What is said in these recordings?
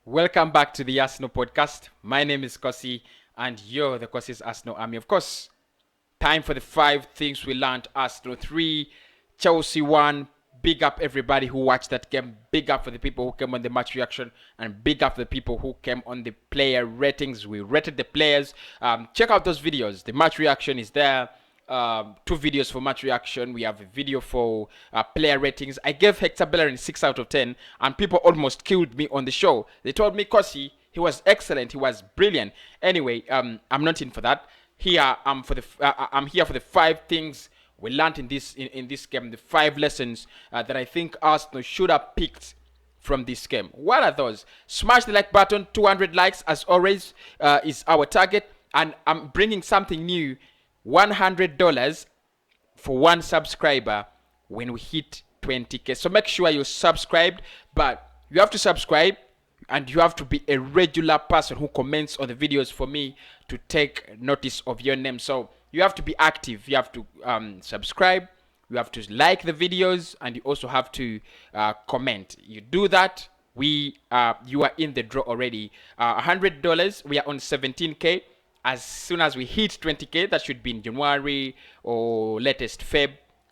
Welcome back to the Arsenal podcast. My name is Kosi, and you're the Kosi's Arsenal Army. Of course, time for the 5 things we learned. Arsenal 3, Chelsea 1. Big up everybody who watched that game. Big up for the people who came on the match reaction, and big up for the people who came on the player ratings. We rated the players. Check out those videos. The match reaction is there. 2 videos for match reaction. We have a video for player ratings. I gave Hector Bellerin 6 out of 10, and people almost killed me on the show. They told me, Kosi, he was excellent, he was brilliant. Anyway, I'm not in for that. Here I'm here for the 5 things we learned in this game. The 5 lessons that I think Arsenal should have picked from this game. What are those? Smash the like button. 200 likes as always is our target, and I'm bringing something new. $100 for 1 subscriber when we hit 20k. So make sure you're subscribed, but you have to subscribe and you have to be a regular person who comments on the videos for me to take notice of your name. So you have to be active. You have to subscribe, you have to like the videos, and you also have to comment. You do that, you are in the draw already. $100, we are on 17k. As soon as we hit 20k, that should be in January or latest Feb,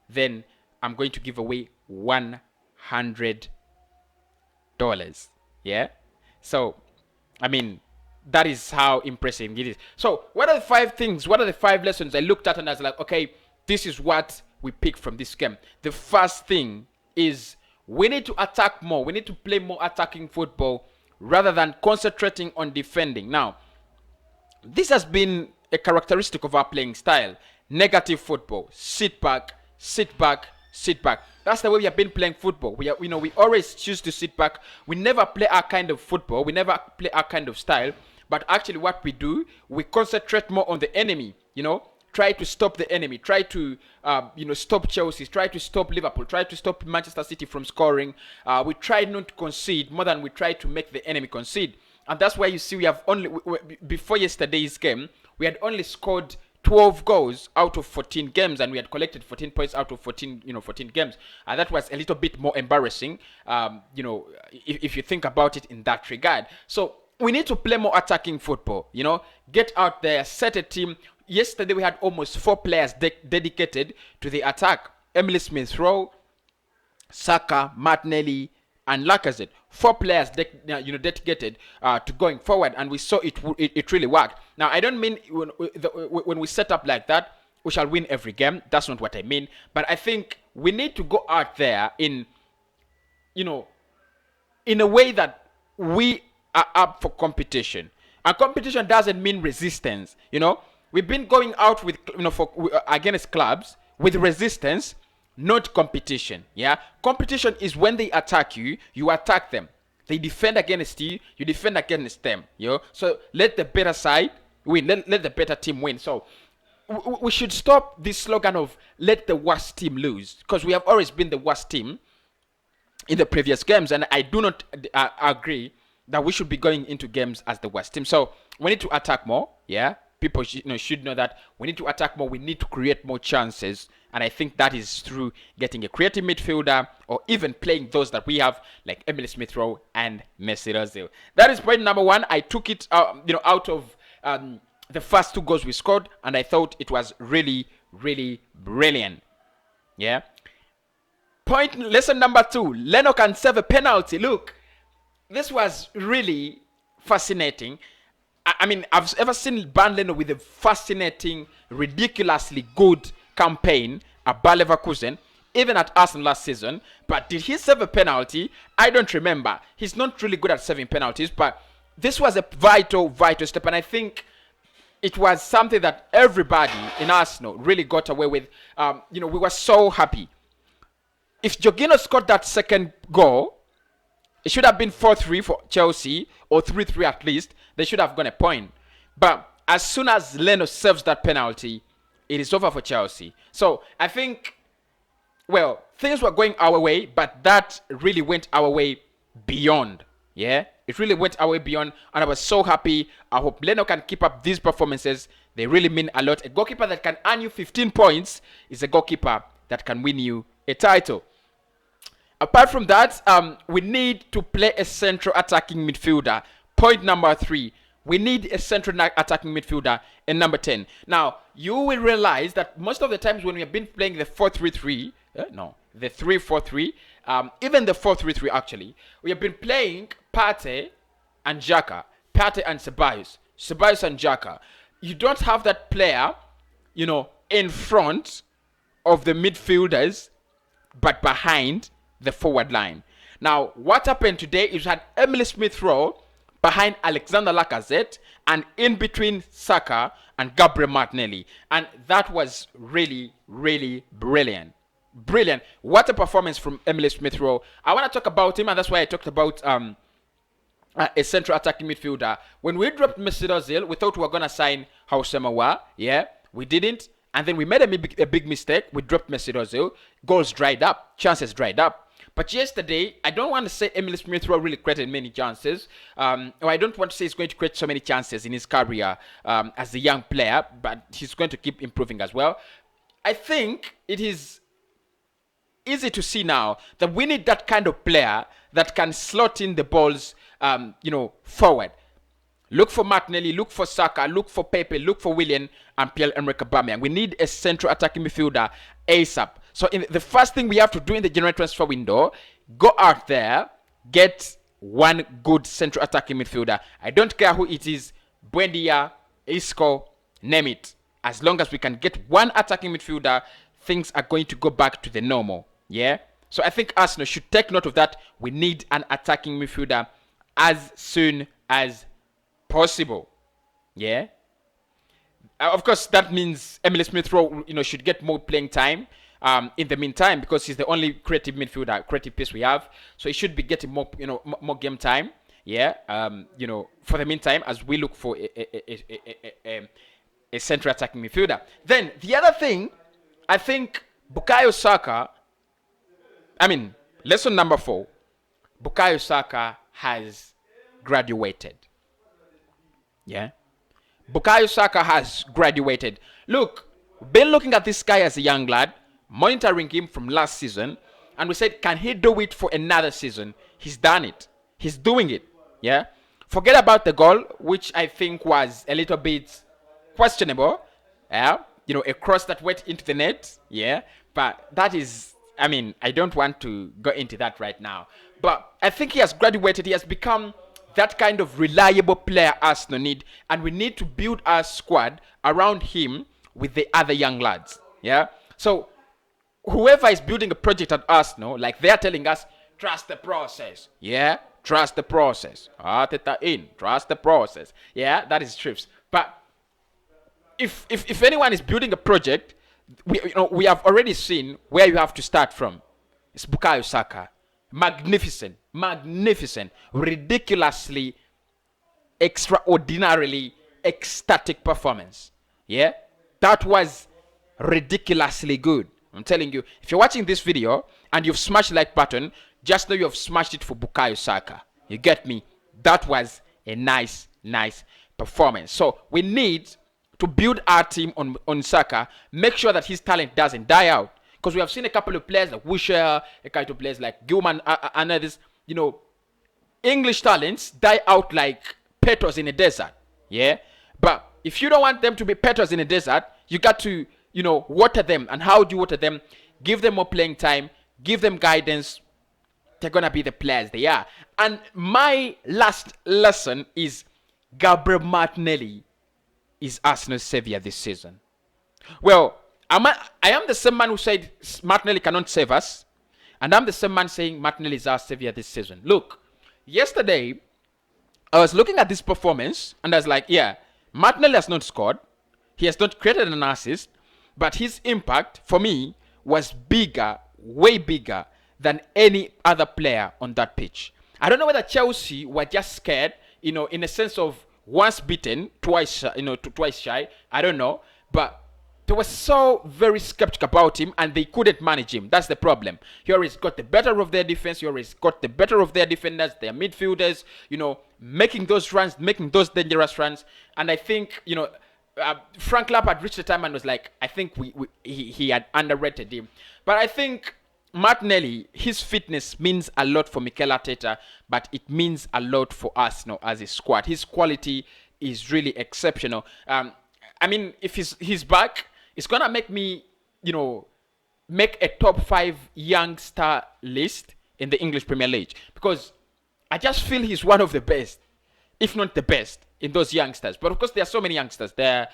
then I'm going to give away $100. Yeah? So, I mean, that is how impressive it is. So, what are the 5 things? What are the 5 lessons I looked at and I was like, okay, this is what we pick from this game. The first thing is we need to attack more. We need to play more attacking football rather than concentrating on defending. Now, this has been a characteristic of our playing style. Negative football. Sit back, sit back, sit back. That's the way we have been playing football. We always choose to sit back. We never play our kind of football. We never play our kind of style. But actually what we do, we concentrate more on the enemy. Try to stop the enemy. Try to, stop Chelsea. Try to stop Liverpool. Try to stop Manchester City from scoring. We try not to concede more than we try to make the enemy concede. And that's why you see we have only, before yesterday's game, we had only scored 12 goals out of 14 games, and we had collected 14 points out of 14 games. And that was a little bit more embarrassing, if you think about it in that regard. So we need to play more attacking football, get out there, set a team. Yesterday we had almost 4 players dedicated to the attack. Emily Smith-Rowe, Saka, Martinelli, and Lacazette. 4 players dedicated to going forward, and we saw it really worked. Now, I don't mean when we set up like that, we shall win every game. That's not what I mean. But I think we need to go out there in a way that we are up for competition. And competition doesn't mean resistance. We've been going out with against clubs with resistance, not competition. Yeah, competition is when they attack you, you attack them. They defend against you, you defend against them. So let the better side win. Let the better team win. So we should stop this slogan of let the worst team lose, because we have always been the worst team in the previous games, and I do not agree that we should be going into games as the worst team. So we need to attack more. Yeah, people should know that we need to attack more. We need to create more chances, and I think that is through getting a creative midfielder, or even playing those that we have, like Emily Smith-Rowe and Mesut Ozil. That is point number 1. I took it out of the first 2 goals we scored, and I thought it was really, really brilliant. Yeah. Lesson number 2. Leno can save a penalty. Look, this was really fascinating. I mean, I've ever seen Bernd Leno with a fascinating, ridiculously good campaign at Bayer Leverkusen, even at Arsenal last season. But did he save a penalty? I don't remember. He's not really good at saving penalties, but this was a vital step, and I think it was something that everybody in Arsenal really got away with. We were so happy. If Jorginho scored that second goal, it should have been 4-3 for Chelsea, or 3-3 at least. They should have gone a point. But as soon as Leno saves that penalty, it is over for Chelsea. So I think, things were going our way, but that really went our way beyond. Yeah, it really went our way beyond, and I was so happy. I hope Leno can keep up these performances. They really mean a lot. A goalkeeper that can earn you 15 points is a goalkeeper that can win you a title. Apart from that, we need to play a central attacking midfielder. Point number 3. We need a central attacking midfielder in number 10. Now, you will realize that most of the times when we have been playing the 4-3-3, the 3-4-3, even the 4-3-3 actually, we have been playing Partey and Xhaka, Partey and Ceballos and Xhaka. You don't have that player, in front of the midfielders, but behind the forward line. Now, what happened today is we had Emile Smith-Rowe behind Alexander Lacazette and in between Saka and Gabriel Martinelli. And that was really, really brilliant. Brilliant. What a performance from Emile Smith-Rowe. I want to talk about him, and that's why I talked about a central attacking midfielder. When we dropped Mesut Ozil, we thought we were going to sign Houssem. Yeah, we didn't. And then we made a big mistake. We dropped Mesut Ozil. Goals dried up. Chances dried up. But yesterday, I don't want to say Emile Smith-Rowe really created many chances. Or I don't want to say he's going to create so many chances in his career as a young player. But he's going to keep improving as well. I think it is easy to see now that we need that kind of player that can slot in the balls, forward. Look for Martinelli, look for Saka, look for Pepe, look for Willian and Pierre-Emerick Aubameyang. We need a central attacking midfielder ASAP. So the first thing we have to do in the January transfer window, go out there, get one good central attacking midfielder. I don't care who it is, Buendia, Isco, name it. As long as we can get one attacking midfielder, things are going to go back to the normal. Yeah? So I think Arsenal should take note of that. We need an attacking midfielder as soon as possible. Yeah? Of course, that means Emile Smith-Rowe, should get more playing time in the meantime, because he's the only creative midfielder, creative piece we have. So he should be getting more, more game time. Yeah? For the meantime, as we look for a central attacking midfielder. Then the other thing, I think Bukayo Saka. Lesson number 4. Bukayo Saka has graduated. Yeah? Bukayo Saka has graduated. Look, been looking at this guy as a young lad, monitoring him from last season, and we said, can he do it for another season? He's done it. He's doing it. Yeah? Forget about the goal, which I think was a little bit questionable. Yeah? A cross that went into the net. Yeah? But that is, I don't want to go into that right now. But I think he has graduated. He has become that kind of reliable player Arsenal need. And we need to build our squad around him with the other young lads. Yeah? So, whoever is building a project at Arsenal, like they're telling us, trust the process. Yeah? Trust the process. Trust the process. Yeah? That is TROOPZ. But if anyone is building a project, we have already seen where you have to start from. It's Bukayo Saka. Magnificent, ridiculously, extraordinarily ecstatic performance. Yeah? That was ridiculously good. I'm telling you, if you're watching this video and you've smashed the like button, just know you've smashed it for Bukayo Saka. You get me? That was a nice performance. So we need to build our team on Saka, make sure that his talent doesn't die out. Because we have seen a couple of players like Wisher, a couple of players like Gilman, and others, English talents die out like petals in a desert. Yeah? But if you don't want them to be petals in a desert, you got to, water them. And how do you water them? Give them more playing time, give them guidance. They're going to be the players they are. And my last lesson is Gabriel Martinelli is Arsenal's savior this season. Well, I am the same man who said Martinelli cannot save us. And I'm the same man saying Martinelli is our savior this season. Look, yesterday, I was looking at this performance and I was like, yeah, Martinelli has not scored. He has not created an assist. But his impact, for me, was bigger, way bigger than any other player on that pitch. I don't know whether Chelsea were just scared, in a sense of once beaten, twice shy. I don't know. But they were so very skeptical about him and they couldn't manage him. That's the problem. He always got the better of their defense. He always got the better of their defenders, their midfielders, making those runs, making those dangerous runs. And I think, Frank Lampard reached the time and was like, I think he had underrated him. But I think Martinelli, his fitness means a lot for Mikel Arteta, but it means a lot for Arsenal as a squad. His quality is really exceptional. I mean, if he's back, it's gonna make me, make a top 5 youngster list in the English Premier League, because I just feel he's one of the best, if not the best, in those youngsters. But of course, there are so many youngsters there.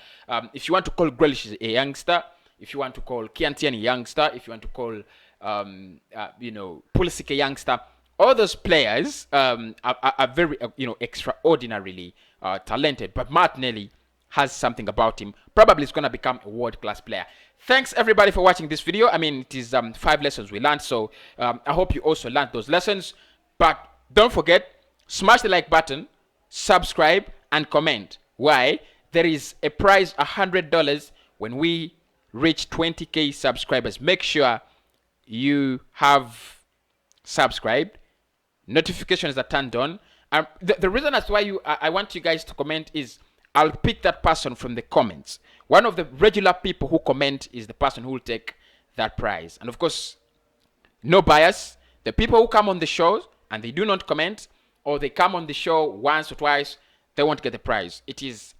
If you want to call Grealish a youngster, if you want to call Kiantian a youngster, if you want to call Pulisic a youngster, all those players are very extraordinarily talented. But Martinelli has something about him. Probably is going to become a world-class player. Thanks everybody for watching this video. I mean, it is 5 lessons we learned, so I hope you also learned those lessons. But don't forget, smash the like button, subscribe, and comment. Why? There is a prize, $100, when we reach 20k subscribers. Make sure you have subscribed, notifications are turned on. The reason that's why I want you guys to comment is I'll pick that person from the comments. One of the regular people who comment is the person who will take that prize. And of course, no bias. The people who come on the show and they do not comment, or they come on the show once or twice, they won't get the prize. It is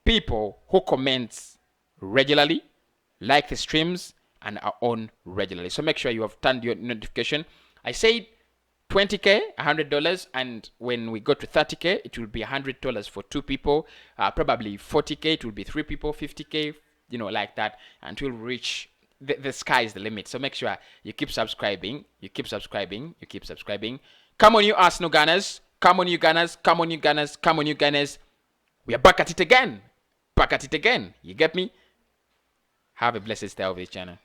people who comment regularly, like the streams, and are on regularly. So make sure you have turned your notification. I said 20k, $100, and when we go to 30k, it will be $100 for 2 people. Probably 40k, it will be 3 people. 50k, like that, until we reach the sky is the limit. So make sure you keep subscribing. You keep subscribing. You keep subscribing. Come on, you Arsenal Gunners. Come on, you Gunners. Come on, you Gunners. Come on, you Gunners. We are back at it again. Back at it again. You get me? Have a blessed stay of this channel.